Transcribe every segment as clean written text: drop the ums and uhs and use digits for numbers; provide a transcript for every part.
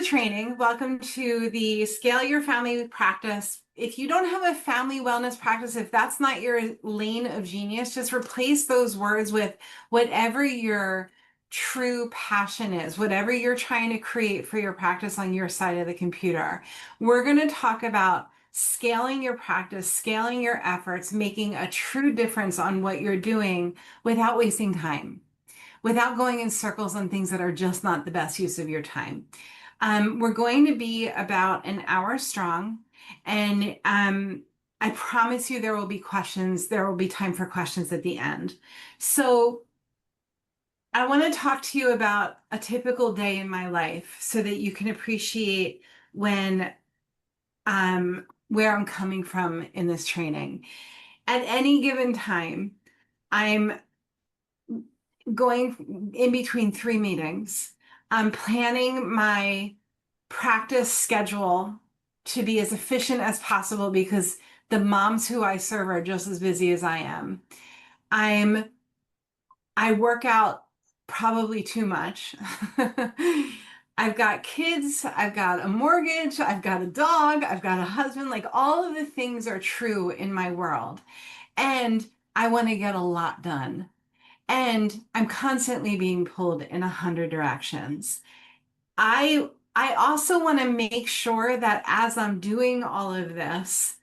training. Welcome to the Scale Your Family Practice. If you don't have a family wellness practice, if that's not your lane of genius, just replace those words with whatever your true passion is, whatever you're trying to create for your practice on your side of the computer. We're going to talk about scaling your practice, scaling your efforts, making a true difference on what you're doing without wasting time, without going in circles on things that are just not the best use of your time. We're going to be about an hour strong, and I promise you there will be questions. There will be time for questions at the end. So I want to talk to you about a typical day in my life so that you can appreciate when where I'm coming from in this training. At any given time, I'm going in between three meetings. I'm planning my practice schedule to be as efficient as possible because the moms who I serve are just as busy as I am. I work out probably too much. I've got kids, I've got a mortgage, I've got a dog, I've got a husband, like all of the things are true in my world. And I want to get a lot done. And I'm constantly being pulled in 100 directions. I also want to make sure that as I'm doing all of this,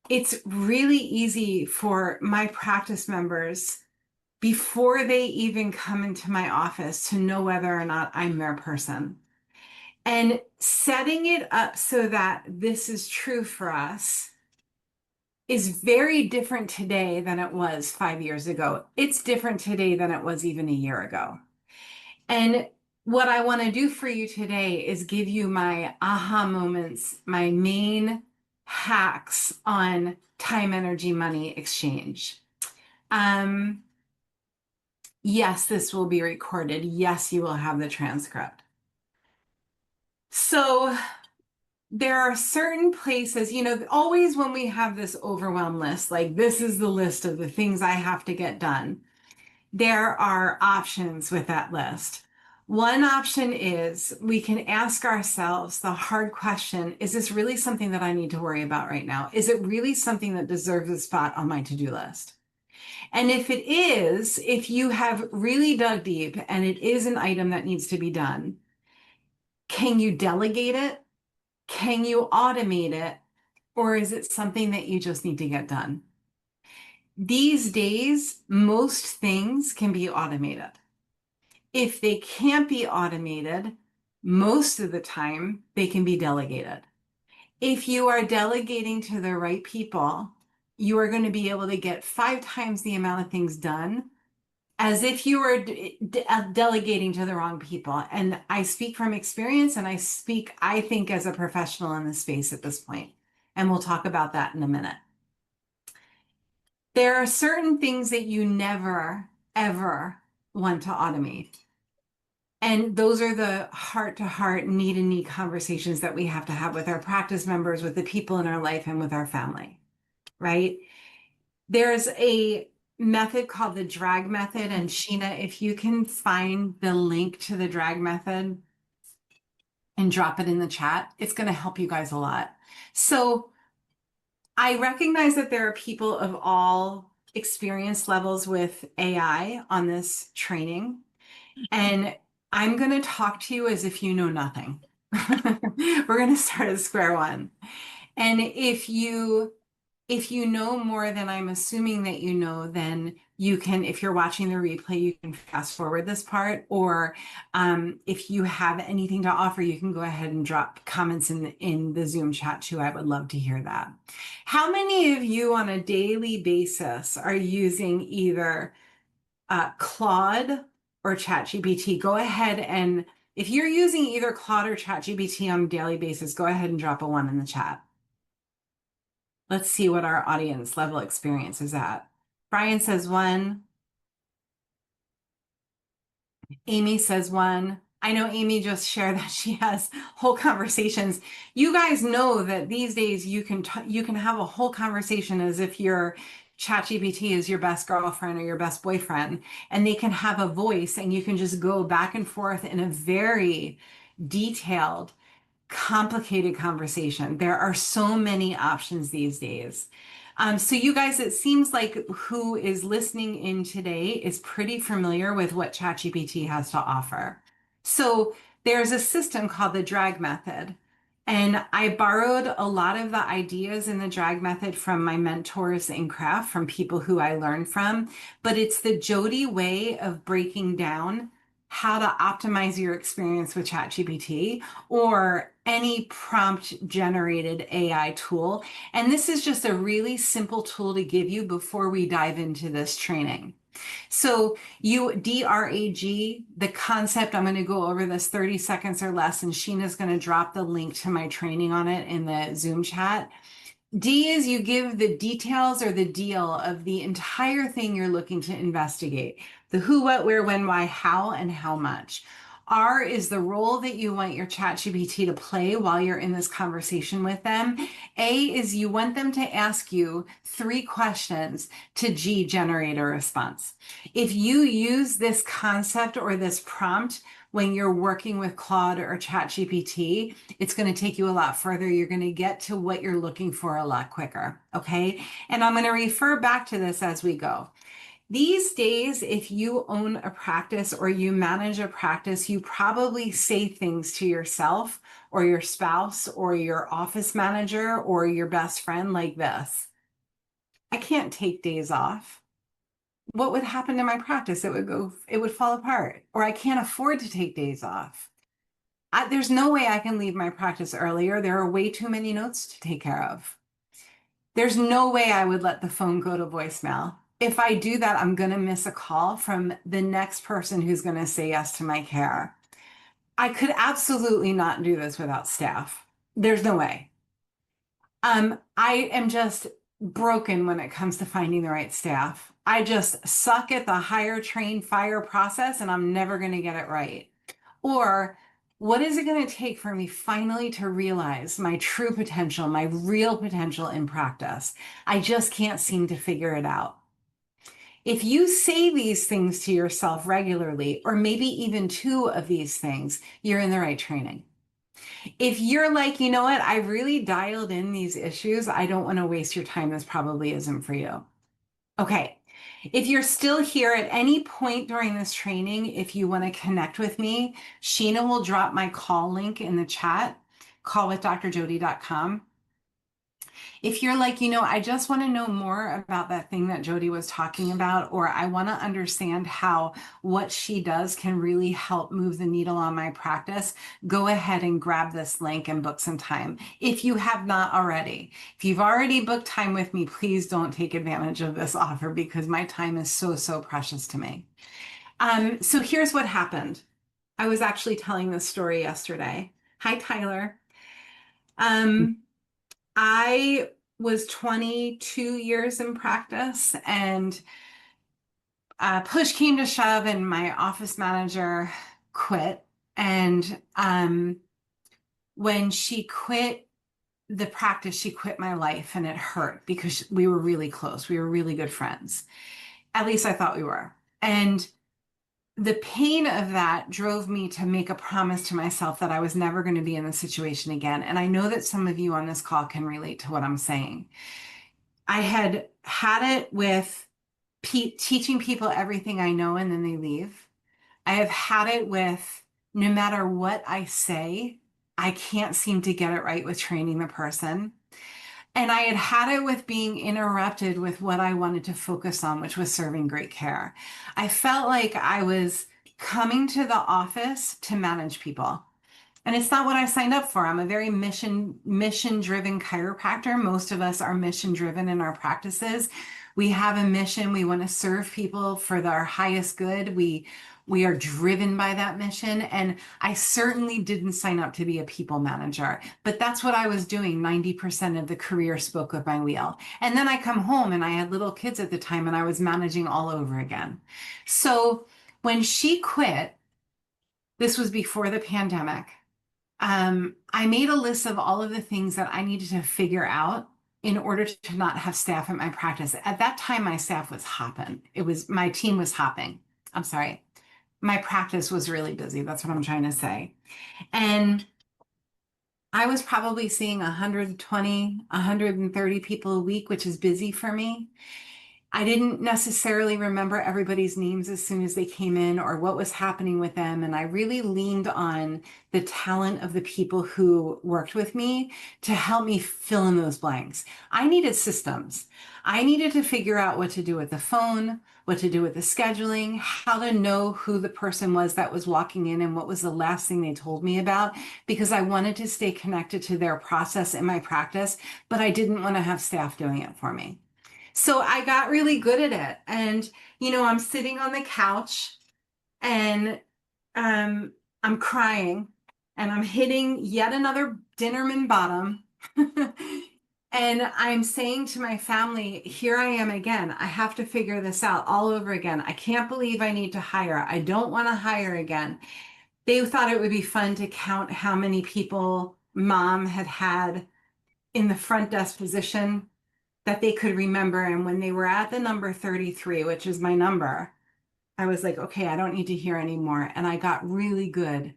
it's really easy for my practice members before they even come into my office to know whether or not I'm their person. And setting it up so that this is true for us is very different today than it was 5 years ago. It's different today than it was even a year ago. And what I want to do for you today is give you my aha moments, my main hacks on time, energy, money exchange. Yes, this will be recorded. Yes, you will have the transcript. So there are certain places, always when we have this overwhelm list, like this is the list of the things I have to get done, there are options with that list. One option is we can ask ourselves the hard question, is this really something that I need to worry about right now? Is it really something that deserves a spot on my to-do list? And if it is, if you have really dug deep and it is an item that needs to be done, can you delegate it? Can you automate it? Or is it something that you just need to get done? These days, most things can be automated. If they can't be automated, most of the time they can be delegated. If you are delegating to the right people, you are going to be able to get 5 times the amount of things done as if you were delegating to the wrong people. And I speak from experience, and I think, as a professional in this space at this point. And we'll talk about that in a minute. There are certain things that you never, ever want to automate. And those are the heart-to-heart, knee-to-knee conversations that we have to have with our practice members, with the people in our life, and with our family, right? There's a method called the drag method. And Sheena, if you can find the link to the drag method and drop it in the chat, it's going to help you guys a lot. So I recognize that there are people of all experience levels with AI on this training. And I'm going to talk to you as if you know nothing. We're going to start at square one. And if you know more than I'm assuming that you know, then you can, if you're watching the replay, you can fast forward this part, or if you have anything to offer, you can go ahead and drop comments in the Zoom chat too. I would love to hear that. How many of you on a daily basis are using either Claude or ChatGPT? Go ahead, and if you're using either Claude or ChatGPT on a daily basis, go ahead and drop a 1 in the chat. Let's see what our audience level experience is at. Brian says 1. Amy says 1. I know Amy just shared that she has whole conversations. You guys know that these days you can have a whole conversation as if your ChatGPT is your best girlfriend or your best boyfriend, and they can have a voice, and you can just go back and forth in a very detailed complicated conversation. There are so many options these days. So you guys, it seems like who is listening in today is pretty familiar with what ChatGPT has to offer. So there's a system called the drag method. And I borrowed a lot of the ideas in the drag method from my mentors in craft, from people who I learned from. But it's the Jodi way of breaking down how to optimize your experience with ChatGPT or any prompt generated AI tool. And this is just a really simple tool to give you before we dive into this training. So you DRAG, the concept, I'm going to go over this 30 seconds or less, and Sheena's going to drop the link to my training on it in the Zoom chat. D is you give the details or the deal of the entire thing you're looking to investigate. The who, what, where, when, why, how, and how much. R is the role that you want your ChatGPT to play while you're in this conversation with them. A is you want them to ask you 3 questions to G, generate a response. If you use this concept or this prompt when you're working with Claude or ChatGPT, it's going to take you a lot further. You're going to get to what you're looking for a lot quicker. Okay. And I'm going to refer back to this as we go. These days, if you own a practice or you manage a practice, you probably say things to yourself or your spouse or your office manager or your best friend like this. I can't take days off. What would happen to my practice? It would fall apart, or I can't afford to take days off. There's no way I can leave my practice earlier. There are way too many notes to take care of. There's no way I would let the phone go to voicemail. If I do that, I'm going to miss a call from the next person who's going to say yes to my care. I could absolutely not do this without staff. There's no way. I am just broken when it comes to finding the right staff. I just suck at the hire, train, fire process, and I'm never going to get it right. Or what is it going to take for me finally to realize my true potential, my real potential in practice? I just can't seem to figure it out. If you say these things to yourself regularly, or maybe even 2 of these things, you're in the right training. If you're like, you know what, I really dialed in these issues, I don't want to waste your time, this probably isn't for you. Okay. If you're still here at any point during this training, if you want to connect with me, Sheena will drop my call link in the chat, callwithdrjodi.com. If you're like, you know, I just want to know more about that thing that Jodi was talking about, or I want to understand how what she does can really help move the needle on my practice, go ahead and grab this link and book some time. If you have not already, if you've already booked time with me, please don't take advantage of this offer because my time is so, so precious to me. So here's what happened. I was actually telling this story yesterday. Hi, Tyler. I was 22 years in practice, and push came to shove, and my office manager quit. And when she quit the practice, she quit my life, and it hurt because we were really close. We were really good friends. At least I thought we were. And the pain of that drove me to make a promise to myself that I was never going to be in this situation again. And I know that some of you on this call can relate to what I'm saying. I had it with teaching people everything I know and then they leave. I have had it with no matter what I say, I can't seem to get it right with training the person. And I had it with being interrupted with what I wanted to focus on, which was serving great care. I felt like I was coming to the office to manage people. And it's not what I signed up for. I'm a very mission-driven chiropractor. Most of us are mission-driven in our practices. We have a mission. We want to serve people for their highest good. We are driven by that mission. And I certainly didn't sign up to be a people manager, but that's what I was doing. 90% of the career spoke with my wheel. And then I come home and I had little kids at the time and I was managing all over again. So when she quit, this was before the pandemic. I made a list of all of the things that I needed to figure out in order to not have staff at my practice. At that time, my staff was hopping. My team was hopping. I'm sorry. My practice was really busy. That's what I'm trying to say. And I was probably seeing 120, 130 people a week, which is busy for me. I didn't necessarily remember everybody's names as soon as they came in or what was happening with them. And I really leaned on the talent of the people who worked with me to help me fill in those blanks. I needed systems. I needed to figure out what to do with the phone, what to do with the scheduling, how to know who the person was that was walking in and what was the last thing they told me about, because I wanted to stay connected to their process in my practice, but I didn't want to have staff doing it for me. So I got really good at it. And, I'm sitting on the couch and um, I'm crying and I'm hitting yet another Dinnerman bottom. And I'm saying to my family, here I am again. I have to figure this out all over again. I can't believe I need to hire. I don't want to hire again. They thought it would be fun to count how many people mom had had in the front desk position that they could remember. And when they were at the number 33, which is my number, I was like, okay, I don't need to hear anymore. And I got really good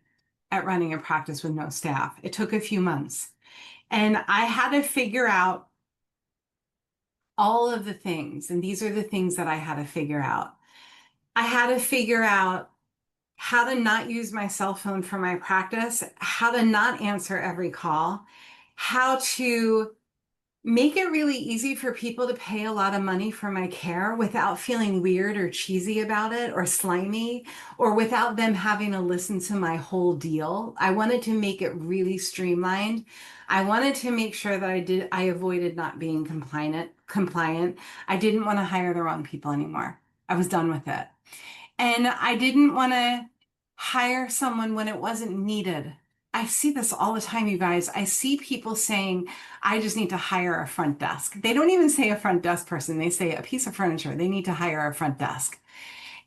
at running a practice with no staff. It took a few months. And I had to figure out all of the things. And these are the things that I had to figure out. I had to figure out how to not use my cell phone for my practice, how to not answer every call, how to make it really easy for people to pay a lot of money for my care without feeling weird or cheesy about it or slimy or without them having to listen to my whole deal. I wanted to make it really streamlined. I wanted to make sure that I avoided not being compliant. I didn't want to hire the wrong people anymore. I was done with it. And I didn't want to hire someone when it wasn't needed. I see this all the time, you guys. I see people saying, I just need to hire a front desk. They don't even say a front desk person. They say a piece of furniture. They need to hire a front desk.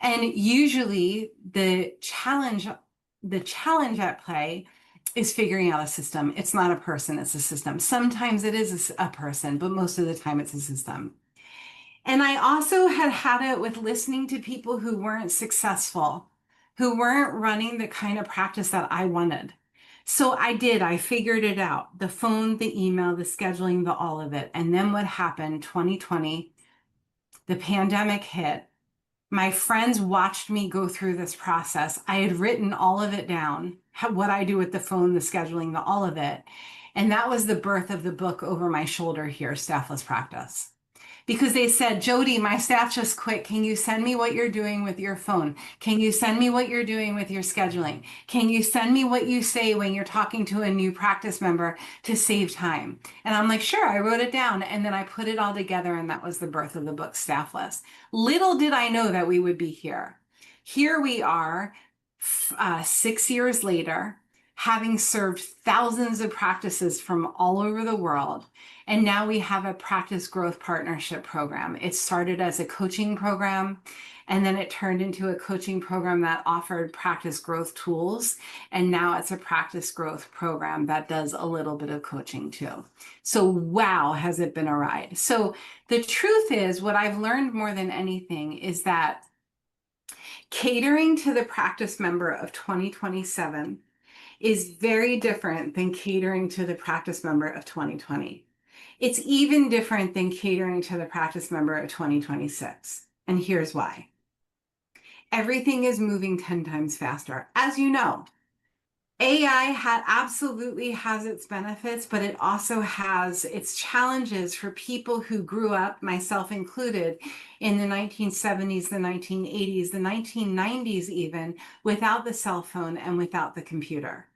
And usually the challenge at play is figuring out a system. It's not a person, it's a system. Sometimes it is a person, but most of the time it's a system. And I also had it with listening to people who weren't successful, who weren't running the kind of practice that I wanted. So I figured it out. The phone, the email, the scheduling, the all of it. And then what happened? 2020, the pandemic hit. My friends watched me go through this process. I had written all of it down, what I do with the phone, the scheduling, the all of it. And that was the birth of the book over my shoulder here, Staffless Practice, because they said, Jodi, my staff just quit. Can you send me what you're doing with your phone? Can you send me what you're doing with your scheduling? Can you send me what you say when you're talking to a new practice member to save time? And I'm like, sure, I wrote it down. And then I put it all together. And that was the birth of the book, Staffless. Little did I know that we would be here. Here we are, 6 years later, having served thousands of practices from all over the world. And now we have a practice growth partnership program. It started as a coaching program, and then it turned into a coaching program that offered practice growth tools. And now it's a practice growth program that does a little bit of coaching too. So, wow, has it been a ride? So, the truth is, what I've learned more than anything is that catering to the practice member of 2027 is very different than catering to the practice member of 2020. It's even different than catering to the practice member of 2026. And here's why. Everything is moving 10 times faster. As you know, absolutely has its benefits, but it also has its challenges for people who grew up, myself included, in the 1970s, the 1980s, the 1990s even, without the cell phone and without the computer.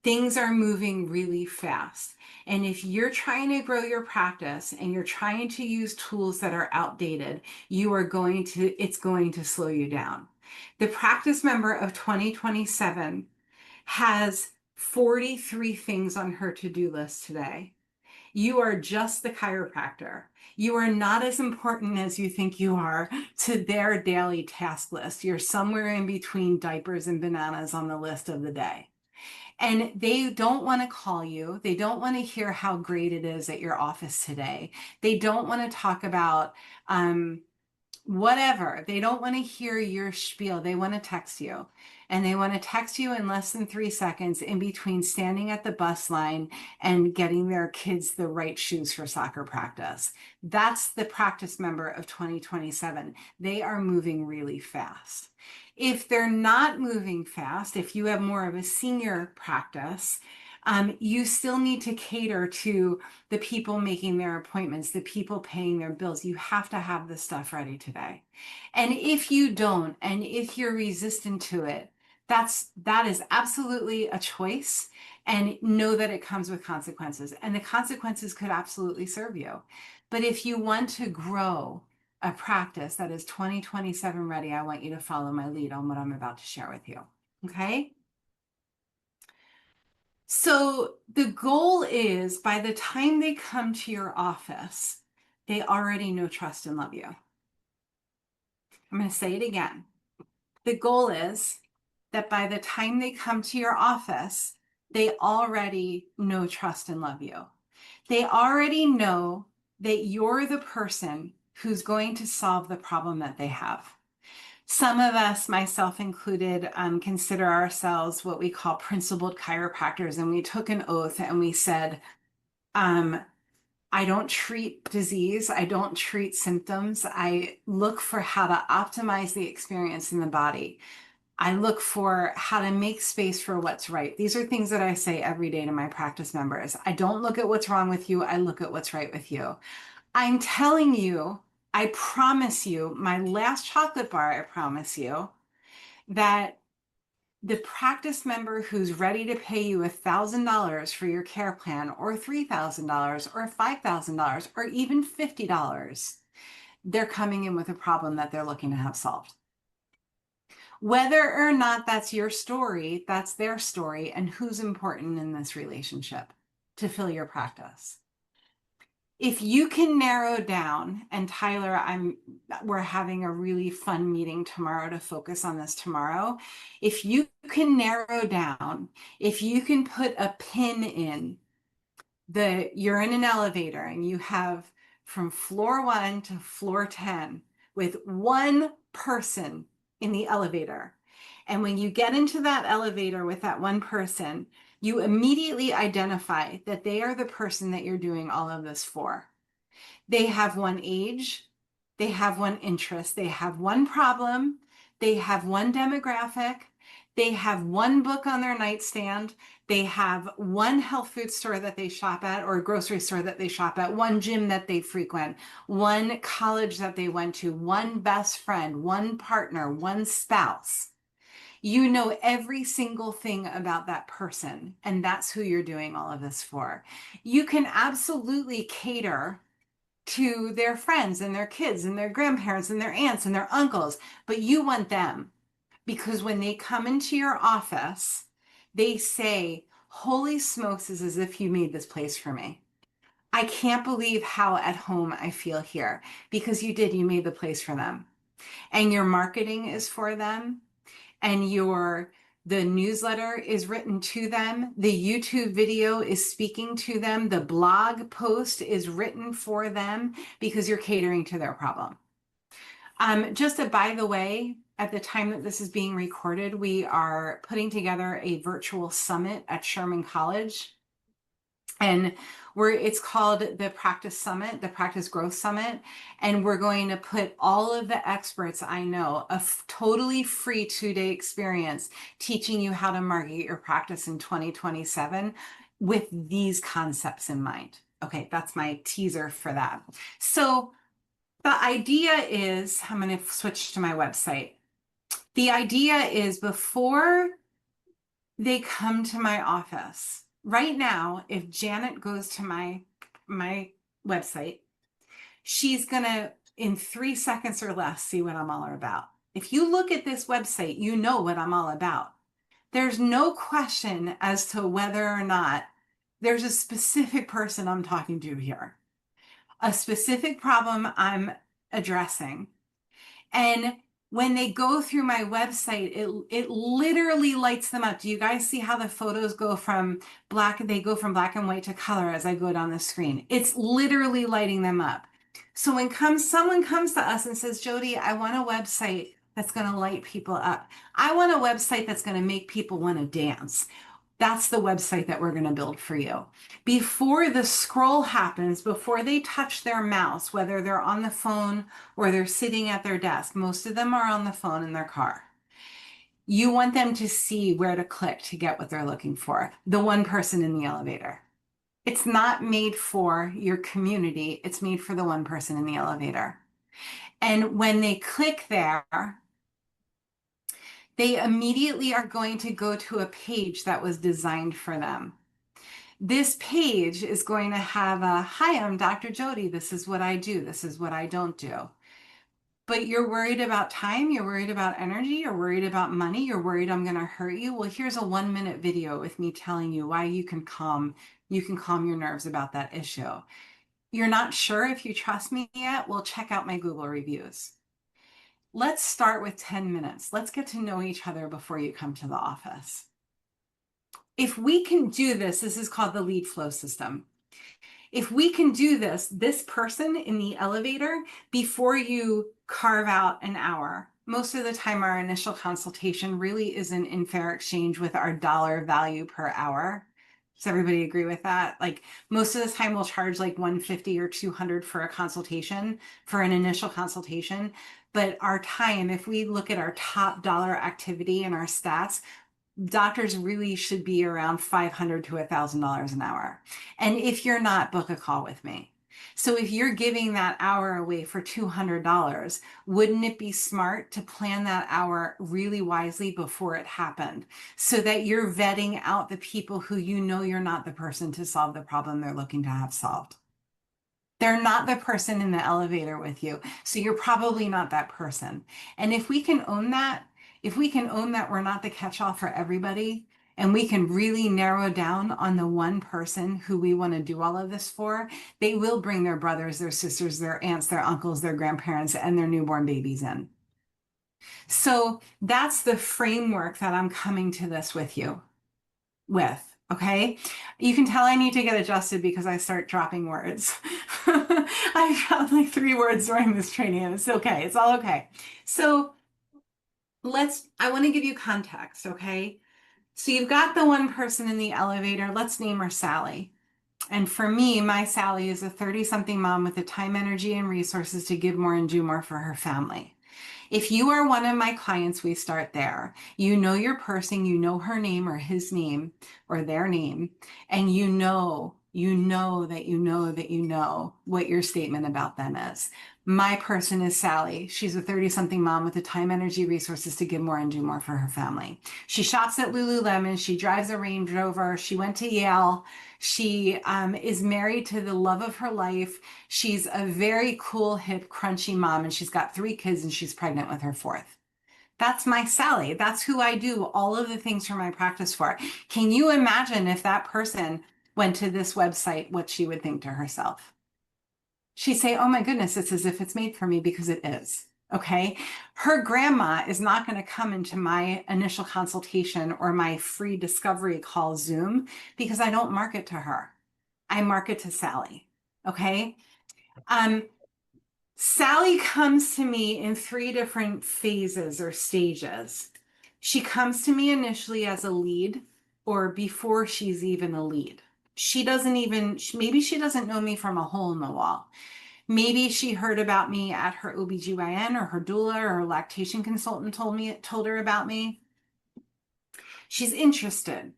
Things are moving really fast. And if you're trying to grow your practice and you're trying to use tools that are outdated, it's going to slow you down. The practice member of 2027 has 43 things on her to-do list today. You are just the chiropractor. You are not as important as you think you are to their daily task list. You're somewhere in between diapers and bananas on the list of the day. And they don't want to call you. They don't want to hear how great it is at your office today. They don't want to talk about whatever. They don't want to hear your spiel. They want to text you. And they want to text you in less than 3 seconds in between standing at the bus line and getting their kids the right shoes for soccer practice. That's the practice member of 2027. They are moving really fast. If they're not moving fast, if you have more of a senior practice, you still need to cater to the people making their appointments, the people paying their bills. You have to have this stuff ready today. And if you don't, and if you're resistant to it, that is absolutely a choice. And know that it comes with consequences. And the consequences could absolutely serve you. But if you want to grow a practice that is 2027 ready, I want you to follow my lead on what I'm about to share with you. Okay? So the goal is by the time they come to your office, they already know, trust, and love you. I'm going to say it again. The goal is that by the time they come to your office, they already know, trust, and love you. They already know that you're the person who's going to solve the problem that they have. Some of us, myself included, consider ourselves what we call principled chiropractors. And we took an oath and we said, I don't treat disease. I don't treat symptoms. I look for how to optimize the experience in the body. I look for how to make space for what's right. These are things that I say every day to my practice members. I don't look at what's wrong with you. I look at what's right with you. I'm telling you, I promise you, my last chocolate bar, I promise you, that the practice member who's ready to pay you $1,000 for your care plan, or $3,000, or $5,000, or even $50, they're coming in with a problem that they're looking to have solved. Whether or not that's your story, that's their story, and who's important in this relationship to fill your practice. If you can narrow down, and Tyler, we're having a really fun meeting tomorrow to focus on this tomorrow. If you can narrow down, if you can put a pin in you're in an elevator and you have from floor 1 to floor 10 with one person in the elevator. And when you get into that elevator with that one person, you immediately identify that they are the person that you're doing all of this for. They have one age, they have one interest, they have one problem, they have one demographic, they have one book on their nightstand, they have one health food store that they shop at, or a grocery store that they shop at, one gym that they frequent, one college that they went to, one best friend, one partner, one spouse. You know every single thing about that person, and that's who you're doing all of this for. You can absolutely cater to their friends and their kids and their grandparents and their aunts and their uncles, but you want them because when they come into your office, they say, "Holy smokes, is as if you made this place for me. I can't believe how at home I feel here," because you did, you made the place for them. And your marketing is for them, and the newsletter is written to them. The YouTube video is speaking to them. The blog post is written for them because you're catering to their problem. Just by the way, at the time that this is being recorded, we are putting together a virtual summit at Sherman College. And it's called the Practice Summit, the Practice Growth Summit. And we're going to put all of the experts I know, a totally free 2-day experience teaching you how to market your practice in 2027 with these concepts in mind. Okay, that's my teaser for that. So the idea is, I'm going to switch to my website. The idea is before they come to my office, right now, if Janet goes to my website, she's gonna, in 3 seconds or less, see what I'm all about. If you look at this website, you know what I'm all about. There's no question as to whether or not there's a specific person I'm talking to here, a specific problem I'm addressing. And when they go through my website, it literally lights them up. Do you guys see how the photos go from black and white to color as I go down the screen? It's literally lighting them up. So when someone comes to us and says, Jodi, I want a website that's going to light people up. I want a website that's going to make people want to dance. That's the website that we're going to build for you. Before the scroll happens, before they touch their mouse, whether they're on the phone or they're sitting at their desk, most of them are on the phone in their car. You want them to see where to click to get what they're looking for. The one person in the elevator. It's not made for your community. It's made for the one person in the elevator. And when they click there, they immediately are going to go to a page that was designed for them. This page is going to have a, hi, I'm Dr. Jodi. This is what I do. This is what I don't do. But you're worried about time. You're worried about energy. You're worried about money. You're worried I'm going to hurt you. Well, here's a 1-minute video with me telling you why you can calm your nerves about that issue. You're not sure if you trust me yet? Well, check out my Google reviews. Let's start with 10 minutes. Let's get to know each other before you come to the office. If we can do this, this is called the lead flow system. If we can do this person in the elevator, before you carve out an hour, most of the time our initial consultation really isn't in fair exchange with our dollar value per hour. Does everybody agree with that? Like most of the time we'll charge like 150 or 200 for a consultation, for an initial consultation. But our time, if we look at our top dollar activity and our stats, doctors really should be around $500 to $1,000 an hour. And if you're not, book a call with me. So if you're giving that hour away for $200, wouldn't it be smart to plan that hour really wisely before it happened so that you're vetting out the people who you know you're not the person to solve the problem they're looking to have solved? They're not the person in the elevator with you. So you're probably not that person. And if we can own that, we're not the catch-all for everybody, and we can really narrow down on the one person who we want to do all of this for, they will bring their brothers, their sisters, their aunts, their uncles, their grandparents, and their newborn babies in. So that's the framework that I'm coming to this with you with. Okay. You can tell I need to get adjusted because I start dropping words. I dropped like 3 words during this training and it's okay. It's all okay. So I want to give you context. Okay. So you've got the one person in the elevator. Let's name her Sally. And for me, my Sally is a 30-something mom with the time, energy, and resources to give more and do more for her family. If you are one of my clients, we start there. You know your person, you know her name or his name or their name, and you know what your statement about them is. My person is Sally. She's a 30-something mom with the time, energy, resources to give more and do more for her family. She shops at Lululemon. She drives a Range Rover. She went to Yale. She is married to the love of her life. She's a very cool, hip, crunchy mom, and she's got 3 kids and she's pregnant with her 4th. That's my Sally. That's who I do all of the things for my practice for. Can you imagine if that person went to this website, what she would think to herself? She'd say, oh my goodness, it's as if it's made for me, because it is. Okay. Her grandma is not going to come into my initial consultation or my free discovery call Zoom because I don't market to her. I market to Sally. Okay. Sally comes to me in 3 different phases or stages. She comes to me initially as a lead or before she's even a lead. Maybe she doesn't know me from a hole in the wall. Maybe she heard about me at her OBGYN or her doula or her lactation consultant told her about me. She's interested.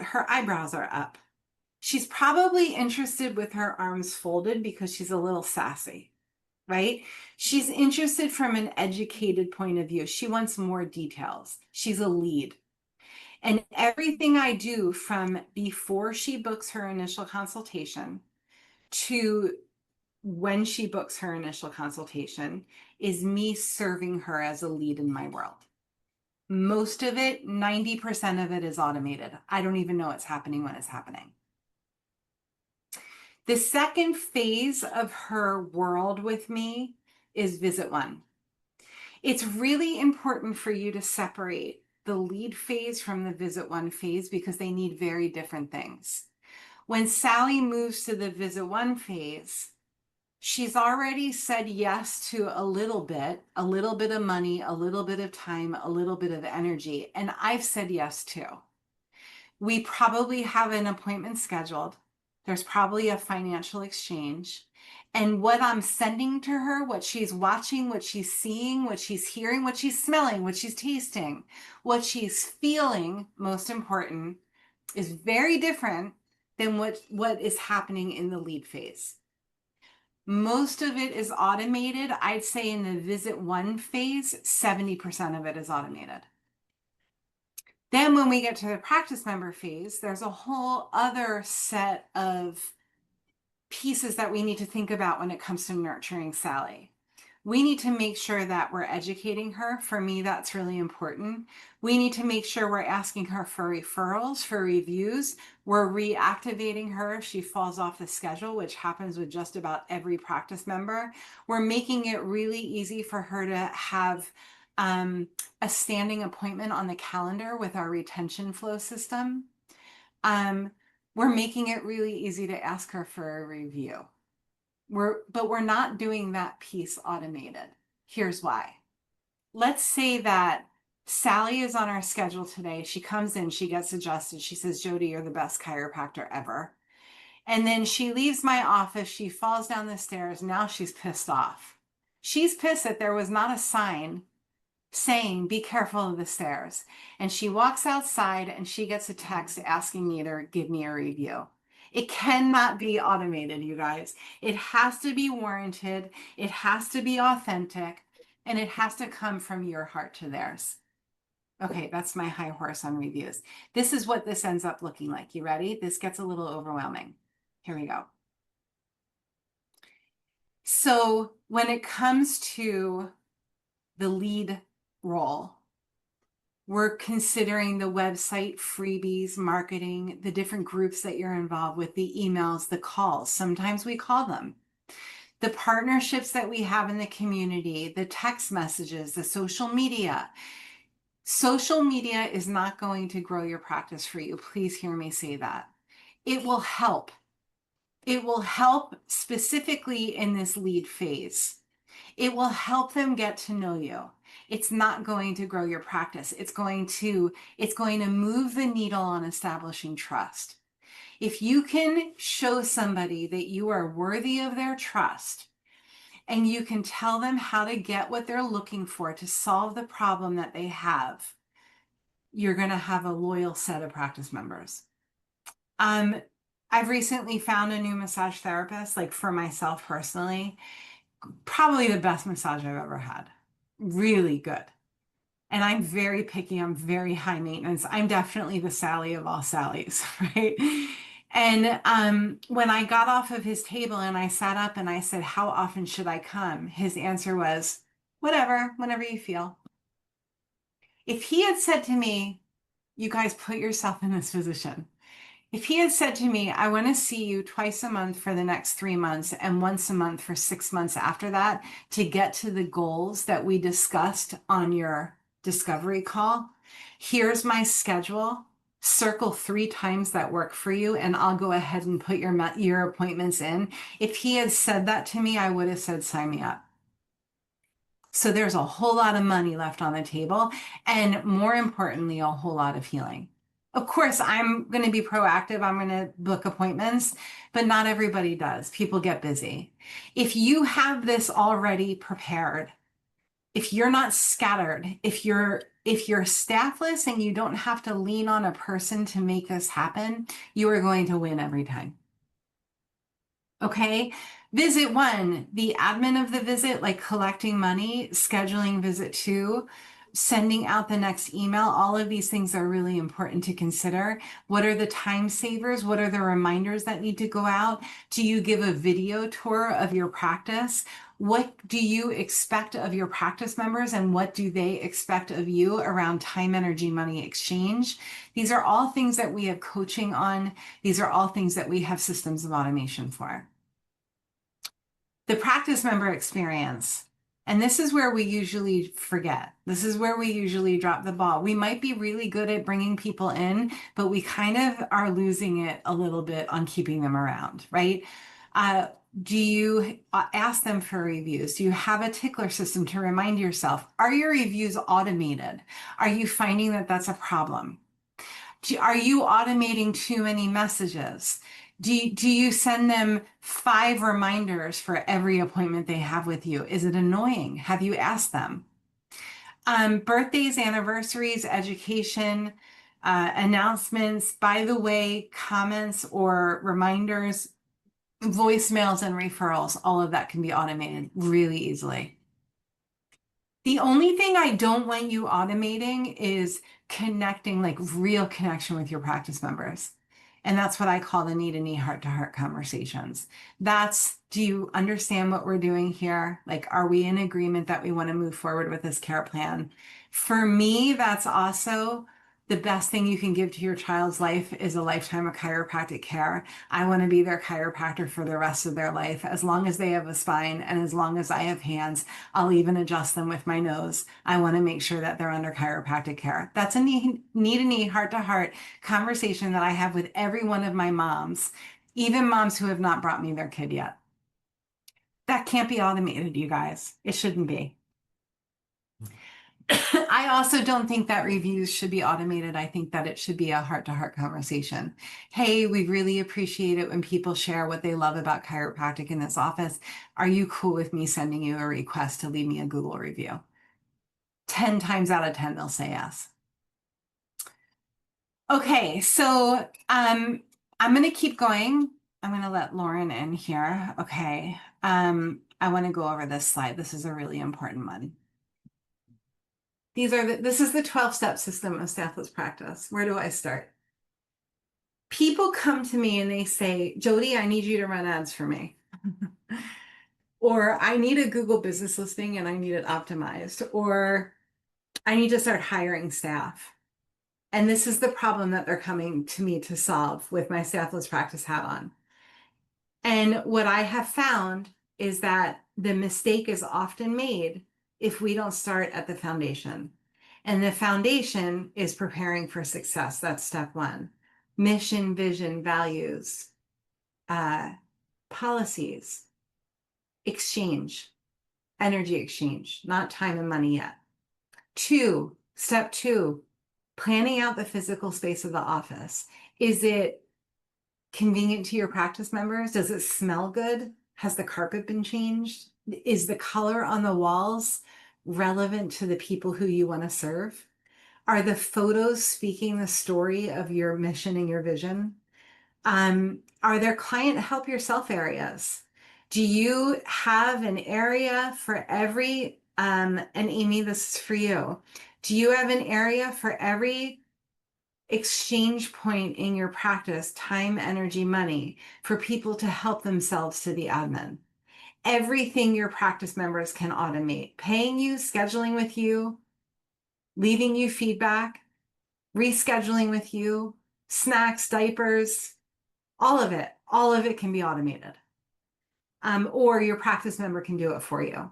Her eyebrows are up. She's probably interested with her arms folded because she's a little sassy, right? She's interested from an educated point of view. She wants more details. She's a lead. And everything I do from before she books her initial consultation to when she books her initial consultation is me serving her as a lead in my world. Most of it, 90% of it is automated. I don't even know it's happening when it's happening. The second phase of her world with me is visit 1. It's really important for you to separate the lead phase from the visit 1 phase because they need very different things. When Sally moves to the visit 1 phase, She's already said yes to a little bit of money, a little bit of time, a little bit of energy, and I've said yes too. We probably have an appointment scheduled. There's probably a financial exchange. And what I'm sending to her, what she's watching, what she's seeing, what she's hearing, what she's smelling, what she's tasting, what she's feeling, most important, is very different than what is happening in the lead phase. Most of it is automated. I'd say in the visit one phase, 70% of it is automated. Then when we get to the practice member phase, there's a whole other set of pieces that we need to think about when it comes to nurturing Sally. We need to make sure that we're educating her. For me, that's really important. We need to make sure we're asking her for referrals, for reviews. We're reactivating her if she falls off the schedule, which happens with just about every practice member. We're making it really easy for her to have a standing appointment on the calendar with our retention flow system. We're making it really easy to ask her for a review. But we're not doing that piece automated. Here's why. Let's say that Sally is on our schedule today. She comes in, she gets adjusted. She says, Jodi, you're the best chiropractor ever. And then she leaves my office. She falls down the stairs. Now she's pissed off. She's pissed that there was not a sign saying, be careful of the stairs. And she walks outside and she gets a text asking me to give me a review. It cannot be automated, you guys. It has to be warranted. It has to be authentic, and it has to come from your heart to theirs. Okay, that's my high horse on reviews. This is what this ends up looking like. You ready? This gets a little overwhelming. Here we go. So when it comes to the lead role, we're considering the website, freebies, marketing, the different groups that you're involved with, the emails, the calls. Sometimes we call them. The partnerships that we have in the community, the text messages, the social media. Social media is not going to grow your practice for you. Please hear me say that. It will help. It will help specifically in this lead phase. It will help them get to know you. It's not going to grow your practice. It's going to move the needle on establishing trust. If you can show somebody that you are worthy of their trust and you can tell them how to get what they're looking for to solve the problem that they have, you're going to have a loyal set of practice members. I've recently found a new massage therapist, like for myself personally, probably the best massage I've ever had. Really good. And I'm very picky. I'm very high maintenance. I'm definitely the Sally of all Sallys, right? And when I got off of his table and I sat up and I said, how often should I come? His answer was, whatever, whenever you feel. If he had said to me, you guys put yourself in this position. If he had said to me, I want to see you twice a month for the next 3 months and once a month for 6 months after that to get to the goals that we discussed on your discovery call, here's my schedule. Circle 3 times that work for you, and I'll go ahead and put your appointments in. If he had said that to me, I would have said, sign me up. So there's a whole lot of money left on the table, and more importantly, a whole lot of healing. Of course, I'm going to be proactive. I'm going to book appointments, but not everybody does. People get busy. If you have this already prepared, if you're not scattered, if you're staffless and you don't have to lean on a person to make this happen, you are going to win every time. Okay. Visit 1, the admin of the visit, like collecting money, scheduling visit 2, sending out the next email. All of these things are really important to consider. What are the time savers? What are the reminders that need to go out? Do you give a video tour of your practice? What do you expect of your practice members and what do they expect of you around time, energy, money exchange? These are all things that we have coaching on. These are all things that we have systems of automation for. The practice member experience. And this is where we usually forget. This is where we usually drop the ball. We might be really good at bringing people in, but we kind of are losing it a little bit on keeping them around, right? Do you ask them for reviews? Do you have a tickler system to remind yourself? Are your reviews automated? Are you finding that that's a problem? Are you automating too many messages? Do you send them 5 reminders for every appointment they have with you? Is it annoying? Have you asked them? Birthdays, anniversaries, education, announcements, by the way, comments or reminders, voicemails and referrals, all of that can be automated really easily. The only thing I don't want you automating is connecting, like real connection with your practice members. And that's what I call the knee-to-knee, heart-to-heart conversations. That's, do you understand what we're doing here? Like, are we in agreement that we want to move forward with this care plan? For me, that's also the best thing you can give to your child's life is a lifetime of chiropractic care. I want to be their chiropractor for the rest of their life. As long as they have a spine and as long as I have hands, I'll even adjust them with my nose. I want to make sure that they're under chiropractic care. That's a knee-to-knee, heart-to-heart conversation that I have with every one of my moms, even moms who have not brought me their kid yet. That can't be automated, you guys. It shouldn't be. I also don't think that reviews should be automated. I think that it should be a heart-to-heart conversation. Hey, we really appreciate it when people share what they love about chiropractic in this office. Are you cool with me sending you a request to leave me a Google review? 10 times out of 10, they'll say yes. Okay, so I'm going to keep going. I'm going to let Lauren in here. Okay. I want to go over this slide. This is a really important one. This is the 12-step system of staffless practice. Where do I start? People come to me and they say, Jodi, I need you to run ads for me. Or I need a Google business listing and I need it optimized. Or I need to start hiring staff. And this is the problem that they're coming to me to solve with my staffless practice hat on. And what I have found is that the mistake is often made if we don't start at the foundation. And the foundation is preparing for success. That's step one. Mission, vision, values, policies, exchange, energy exchange, not time and money yet. Step two, planning out the physical space of the office. Is it convenient to your practice members? Does it smell good? Has the carpet been changed? Is the color on the walls relevant to the people who you want to serve? Are the photos speaking the story of your mission and your vision? Are there client help yourself areas? Do you have an area for every, and Amy, this is for you. Do you have an area for every exchange point in your practice, time, energy, money, for people to help themselves to the admin? Everything your practice members can automate, paying you, scheduling with you, leaving you feedback, rescheduling with you, snacks, diapers, all of it can be automated. Or your practice member can do it for you.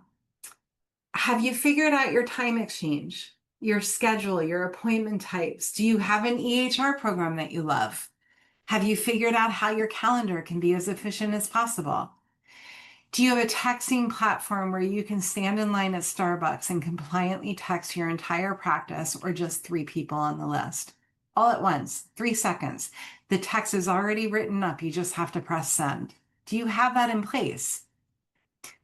Have you figured out your time exchange, your schedule, your appointment types? Do you have an EHR program that you love? Have you figured out how your calendar can be as efficient as possible? Do you have a texting platform where you can stand in line at Starbucks and compliantly text your entire practice or just 3 people on the list? All at once, 3 seconds. The text is already written up. You just have to press send. Do you have that in place?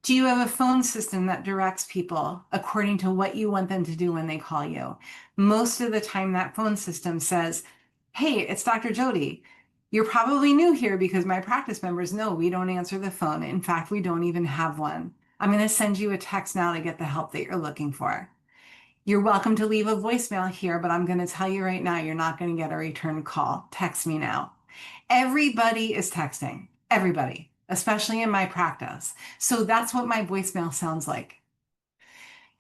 Do you have a phone system that directs people according to what you want them to do when they call you? Most of the time, that phone system says, hey, it's Dr. Jodi. You're probably new here because my practice members know we don't answer the phone. In fact, we don't even have one. I'm going to send you a text now to get the help that you're looking for. You're welcome to leave a voicemail here, but I'm going to tell you right now, you're not going to get a return call. Text me now. Everybody is texting. Everybody, especially in my practice. So that's what my voicemail sounds like.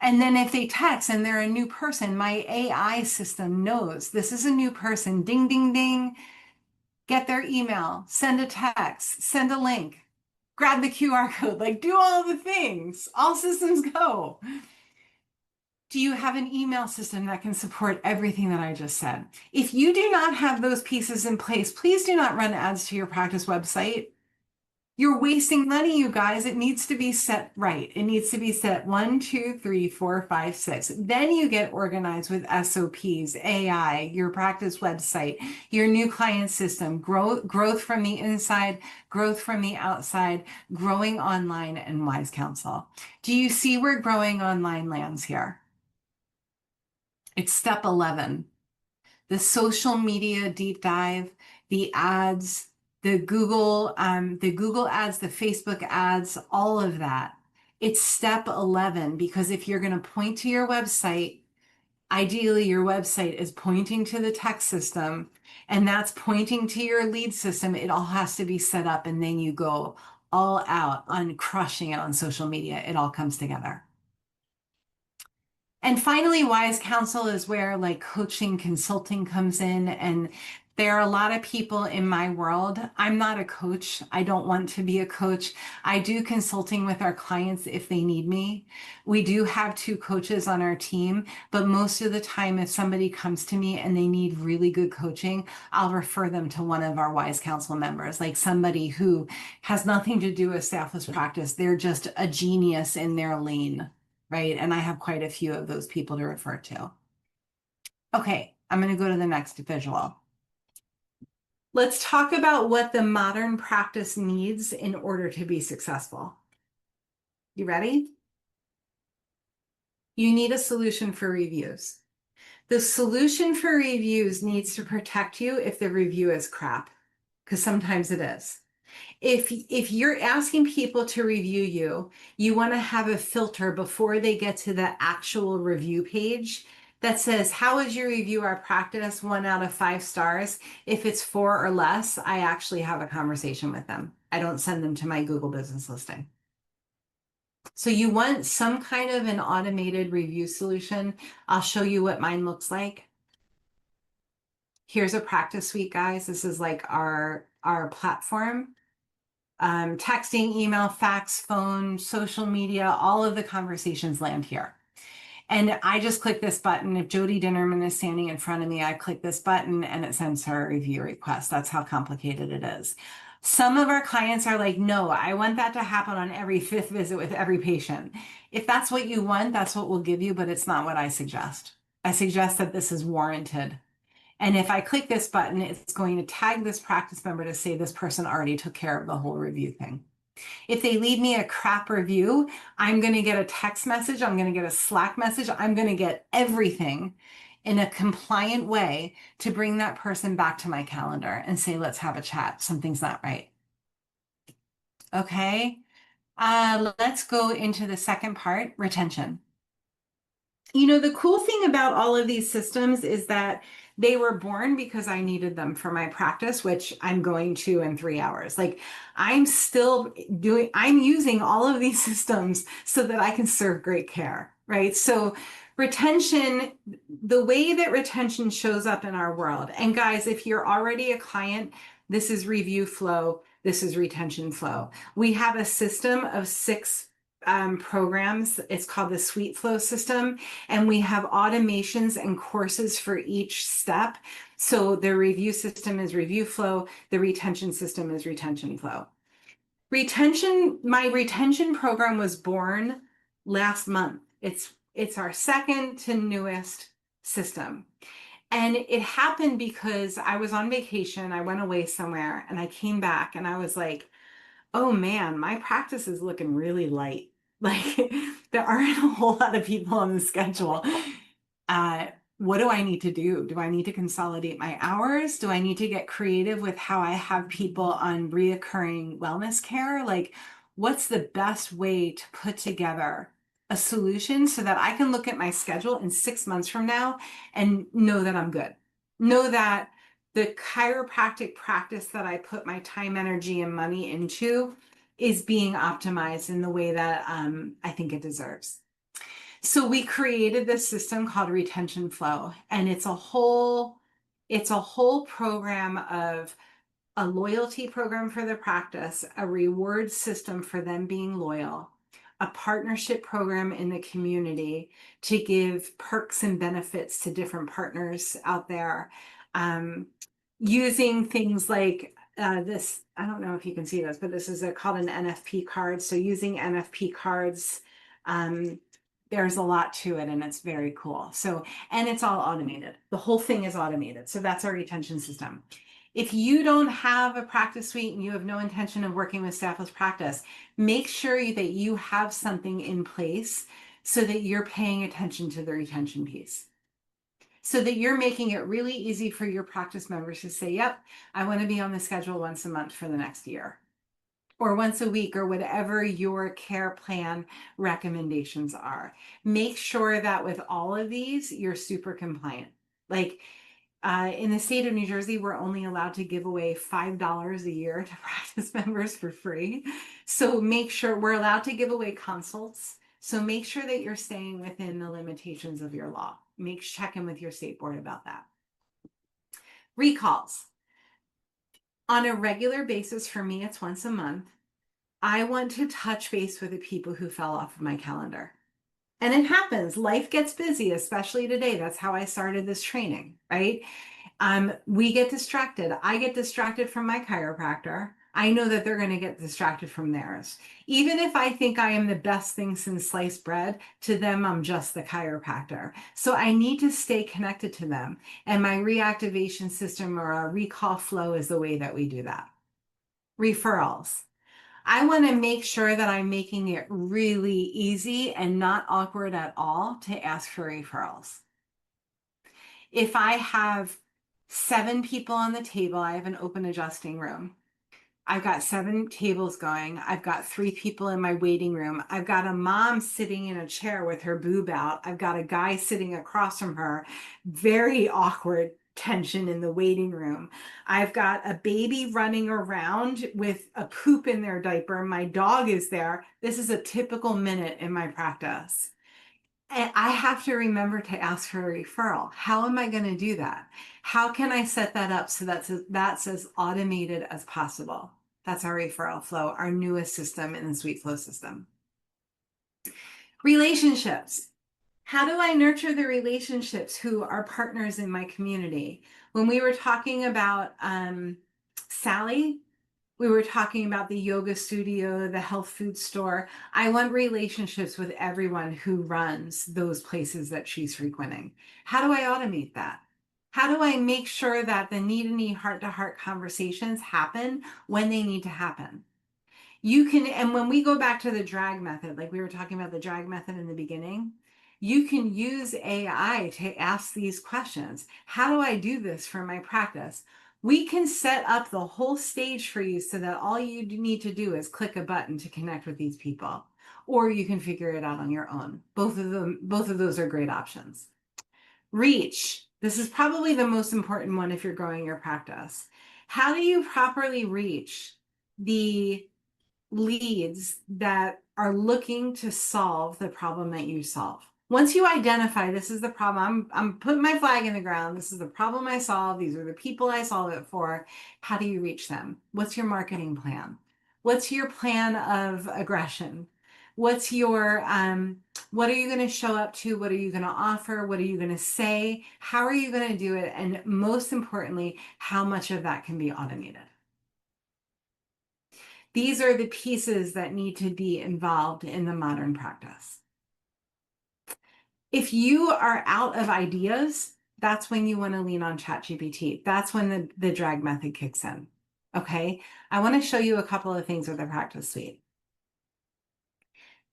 And then if they text and they're a new person, my AI system knows this is a new person. Ding, ding, ding. Get their email, send a text, send a link, grab the QR code, like do all the things. All systems go. Do you have an email system that can support everything that I just said? If you do not have those pieces in place, please do not run ads to your practice website. You're wasting money, you guys. It needs to be set right. It needs to be set 1, 2, 3, 4, 5, 6. Then you get organized with SOPs, AI, your practice website, your new client system, growth from the inside, growth from the outside, growing online, and wise counsel. Do you see where growing online lands here? It's step 11. The social media deep dive, the ads, the Google ads, the Facebook ads, all of that. It's step 11 because if you're going to point to your website, ideally your website is pointing to the text system and that's pointing to your lead system. It all has to be set up and then you go all out on crushing it on social media. It all comes together. And finally, wise counsel is where like coaching, consulting comes in. And there are a lot of people in my world. I'm not a coach. I don't want to be a coach. I do consulting with our clients if they need me. We do have 2 coaches on our team, but most of the time, if somebody comes to me and they need really good coaching, I'll refer them to one of our wise counsel members, like somebody who has nothing to do with staffless practice. They're just a genius in their lane, right? And I have quite a few of those people to refer to. Okay, I'm going to go to the next visual. Let's talk about what the modern practice needs in order to be successful. You ready? You need a solution for reviews. The solution for reviews needs to protect you if the review is crap, because sometimes it is. If you're asking people to review you, you want to have a filter before they get to the actual review page that says, how is your review our practice? 1 out of 5 stars. If it's 4 or less, I actually have a conversation with them. I don't send them to my Google business listing. So you want some kind of an automated review solution. I'll show you what mine looks like. Here's a practice suite, guys. This is like our platform. Texting, email, fax, phone, social media, all of the conversations land here. And I just click this button. If Jodi Dinnerman is standing in front of me, I click this button and it sends her a review request. That's how complicated it is. Some of our clients are like, no, I want that to happen on every 5th visit with every patient. If that's what you want, that's what we'll give you, but it's not what I suggest. I suggest that this is warranted. And if I click this button, it's going to tag this practice member to say this person already took care of the whole review thing. If they leave me a crap review, I'm going to get a text message. I'm going to get a Slack message. I'm going to get everything in a compliant way to bring that person back to my calendar and say, let's have a chat. Something's not right. Okay. Let's go into the second part, retention. You know, the cool thing about all of these systems is that they were born because I needed them for my practice, which I'm going to in 3 hours. Like I'm using all of these systems so that I can serve great care, right? So retention, the way that retention shows up in our world, and guys, if you're already a client, this is review flow, this is retention flow. We have a system of 6 programs. It's called the Suite Flow system. And we have automations and courses for each step. So the review system is review flow. The retention system is retention flow. My retention program was born last month. It's our second to newest system. And it happened because I was on vacation. I went away somewhere and I came back and I was like, oh man, my practice is looking really light. Like there aren't a whole lot of people on the schedule. What do I need to do? Do I need to consolidate my hours? Do I need to get creative with how I have people on reoccurring wellness care? Like, what's the best way to put together a solution so that I can look at my schedule in 6 months from now and know that I'm good? Know that the chiropractic practice that I put my time, energy, and money into is being optimized in the way that I think it deserves. So we created this system called Retention Flow, and it's a whole program of a loyalty program for the practice, a reward system for them being loyal, a partnership program in the community to give perks and benefits to different partners out there, using things like this, I don't know if you can see this, but this is called an NFP card. So using NFP cards, um, there's a lot to it and it's very cool. So, and it's all automated. The whole thing is automated. So that's our retention system. If you don't have a practice suite and you have no intention of working with Staffless Practice, make sure that you have something in place so that you're paying attention to the retention piece. So that you're making it really easy for your practice members to say, yep, I want to be on the schedule once a month for the next year, or once a week, or whatever your care plan recommendations are. Make sure that with all of these, you're super compliant. Like in the state of New Jersey, we're only allowed to give away $5 a year to practice members for free. So make sure we're allowed to give away consults. So make sure that you're staying within the limitations of your law. Check in with your state board about that. Recalls. On a regular basis, for me, it's once a month. I want to touch base with the people who fell off of my calendar. And it happens. Life gets busy, especially today. That's how I started this training, right? We get distracted. I get distracted from my chiropractor. I know that they're going to get distracted from theirs. Even if I think I am the best thing since sliced bread, to them, I'm just the chiropractor. So I need to stay connected to them. And my reactivation system or a recall flow is the way that we do that. Referrals. I want to make sure that I'm making it really easy and not awkward at all to ask for referrals. If I have 7 people on the table, I have an open adjusting room. I've got 7 tables going. I've got 3 people in my waiting room. I've got a mom sitting in a chair with her boob out. I've got a guy sitting across from her. Very awkward tension in the waiting room. I've got a baby running around with a poop in their diaper. My dog is there. This is a typical minute in my practice. And I have to remember to ask for a referral. How am I going to do that? How can I set that up so that's as automated as possible? That's our referral flow, our newest system in the Sweet Flow system. Relationships. How do I nurture the relationships who are partners in my community? When we were talking about Sally, we were talking about the yoga studio, the health food store. I want relationships with everyone who runs those places that she's frequenting. How do I automate that? How do I make sure that the knee-to-knee, heart-to-heart conversations happen when they need to happen? You can, and when we go back to the drag method, like we were talking about the drag method in the beginning, you can use AI to ask these questions. How do I do this for my practice? We can set up the whole stage for you so that all you need to do is click a button to connect with these people, or you can figure it out on your own. Both of those are great options. Reach. This is probably the most important one if you're growing your practice. How do you properly reach the leads that are looking to solve the problem that you solve? Once you identify this is the problem, I'm putting my flag in the ground. This is the problem I solve. These are the people I solve it for. How do you reach them? What's your marketing plan? What's your plan of aggression? What's your, what are you going to show up to? What are you going to offer? What are you going to say? How are you going to do it? And most importantly, how much of that can be automated? These are the pieces that need to be involved in the modern practice. If you are out of ideas, that's when you want to lean on ChatGPT. That's when the drag method kicks in. Okay, I want to show you a couple of things with the practice suite.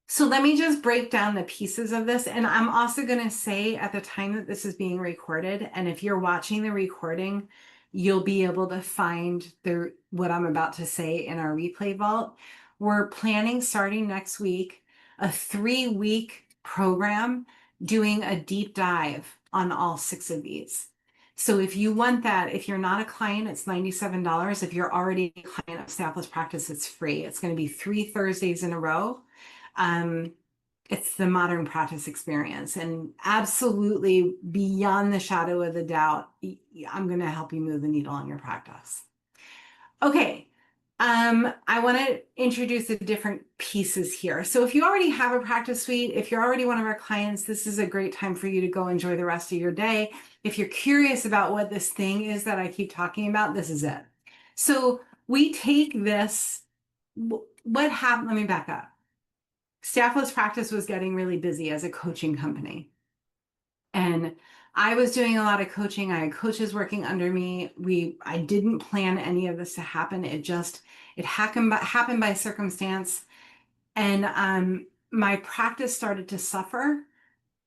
So let me just break down the pieces of this. And I'm also going to say at the time that this is being recorded, and if you're watching the recording, you'll be able to find what I'm about to say in our replay vault. We're planning starting next week, a 3-week program doing a deep dive on all 6 of these. So if you want that, if you're not a client, it's $97. If you're already a client of Staffless Practice, it's free. It's going to be 3 Thursdays in a row. It's the modern practice experience, and absolutely beyond the shadow of the doubt, I'm going to help you move the needle on your practice. Okay. I want to introduce the different pieces here. So if you already have a practice suite, if you're already one of our clients, this is a great time for you to go enjoy the rest of your day. If you're curious about what this thing is that I keep talking about, this is it. So we take this, what happened? Let me back up. Staffless Practice was getting really busy as a coaching company. And I was doing a lot of coaching. I had coaches working under me. I didn't plan any of this to happen. It happened by circumstance. And my practice started to suffer.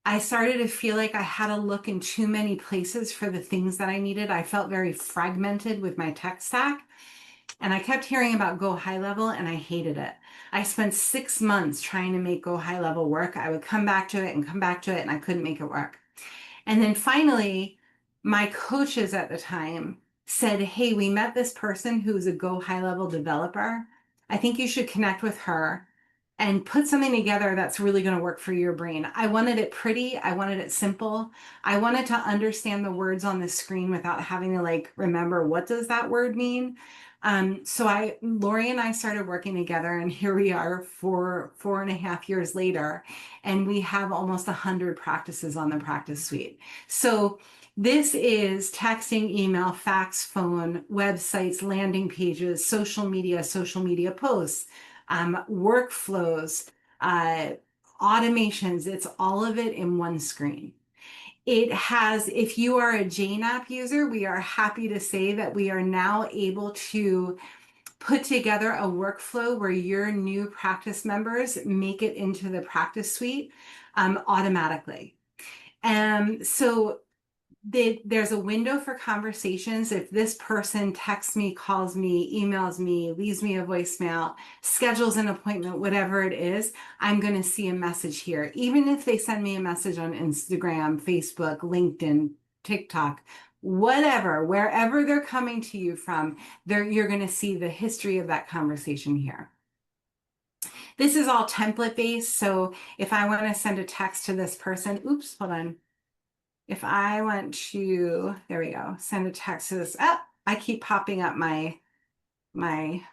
I started to feel like I had to look in too many places for the things that I needed. I felt very fragmented with my tech stack. And I kept hearing about Go High Level and I hated it. I spent 6 months trying to make Go High Level work. I would come back to it and come back to it and I couldn't make it work. And then finally, my coaches at the time said, hey, we met this person who's a Go High Level developer. I think you should connect with her and put something together that's really going to work for your brain. I wanted it pretty. I wanted it simple. I wanted to understand the words on the screen without having to like remember what does that word mean. So Lori and I started working together, and here we are 4.5 years later, and we have almost 100 practices on the practice suite. So this is texting, email, fax, phone, websites, landing pages, social media posts, workflows, automations. It's all of it in one screen. It has, if you are a Jane app user, we are happy to say that we are now able to put together a workflow where your new practice members make it into the practice suite automatically. So there's a window for conversations. If this person texts me, calls me, emails me, leaves me a voicemail, schedules an appointment, whatever it is, I'm going to see a message here. Even if they send me a message on Instagram, Facebook, LinkedIn, TikTok, whatever, wherever they're coming to you from, you're going to see the history of that conversation here. This is all template based. So if I want to send a text to this person, oops, hold on. If I want to, there we go, send a text to this, I keep popping up my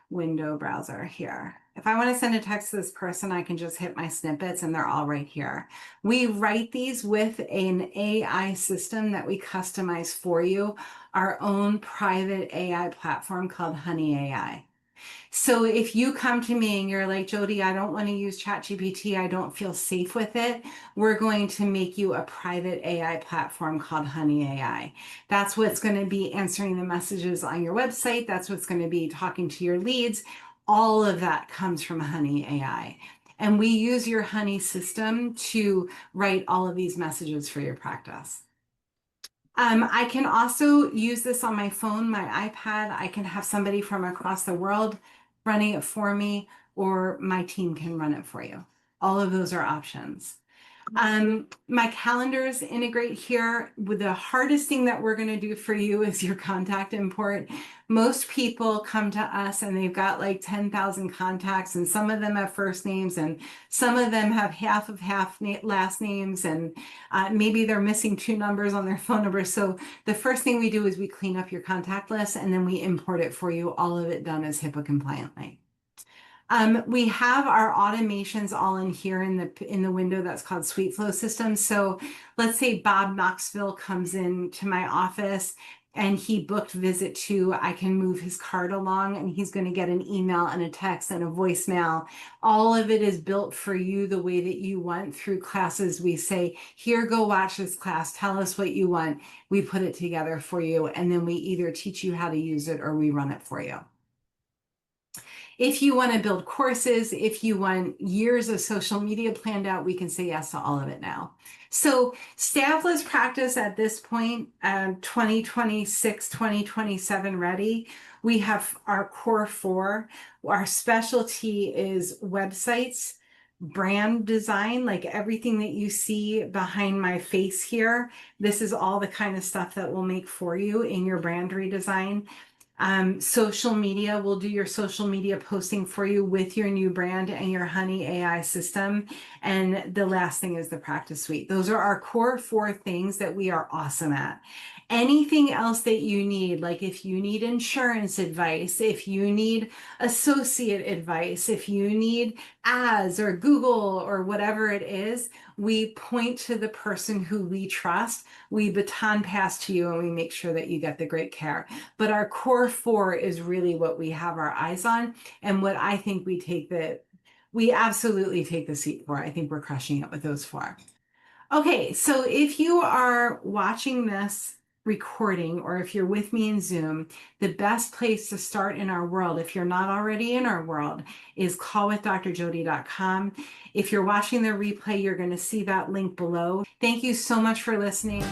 window browser here. If I want to send a text to this person, I can just hit my snippets and they're all right here. We write these with an AI system that we customize for you, our own private AI platform called Honey AI. So if you come to me and you're like, Jodi, I don't want to use ChatGPT, I don't feel safe with it, we're going to make you a private AI platform called Honey AI. That's what's going to be answering the messages on your website. That's what's going to be talking to your leads. All of that comes from Honey AI. And we use your Honey system to write all of these messages for your practice. I can also use this on my phone, my iPad. I can have somebody from across the world running it for me, or my team can run it for you. All of those are options. My calendars integrate here. With the hardest thing that we're going to do for you is your contact import. Most people come to us and they've got like 10,000 contacts, and some of them have first names and some of them have half last names, and maybe they're missing 2 numbers on their phone number. So the first thing we do is we clean up your contact list and then we import it for you. All of it done as HIPAA compliantly. We have our automations all in here in the window that's called SuiteFlow Systems. So let's say Bob Knoxville comes in to my office and he booked visit 2. I can move his card along and he's going to get an email and a text and a voicemail. All of it is built for you the way that you want. Through classes, we say, here, go watch this class. Tell us what you want. We put it together for you. And then we either teach you how to use it or we run it for you. If you want to build courses, if you want years of social media planned out, we can say yes to all of it now. So Staffless Practice at this point, 2026, 2027 ready. We have our core 4. Our specialty is websites, brand design, like everything that you see behind my face here. This is all the kind of stuff that we'll make for you in your brand redesign. Social media, we'll do your social media posting for you with your new brand and your Honey AI system. And the last thing is the practice suite. Those are our core 4 things that we are awesome at. Anything else that you need, like if you need insurance advice, if you need associate advice, if you need ads or Google or whatever it is, we point to the person who we trust, we baton pass to you, and we make sure that you get the great care. But our core four is really what we have our eyes on, and what I think we absolutely take the seat for. I think we're crushing it with those four. Okay, so if you are watching this recording or if you're with me in Zoom, the best place to start in our world, if you're not already in our world, is callwithdrjodi.com. If you're watching the replay, you're going to see that link below. Thank you so much for listening.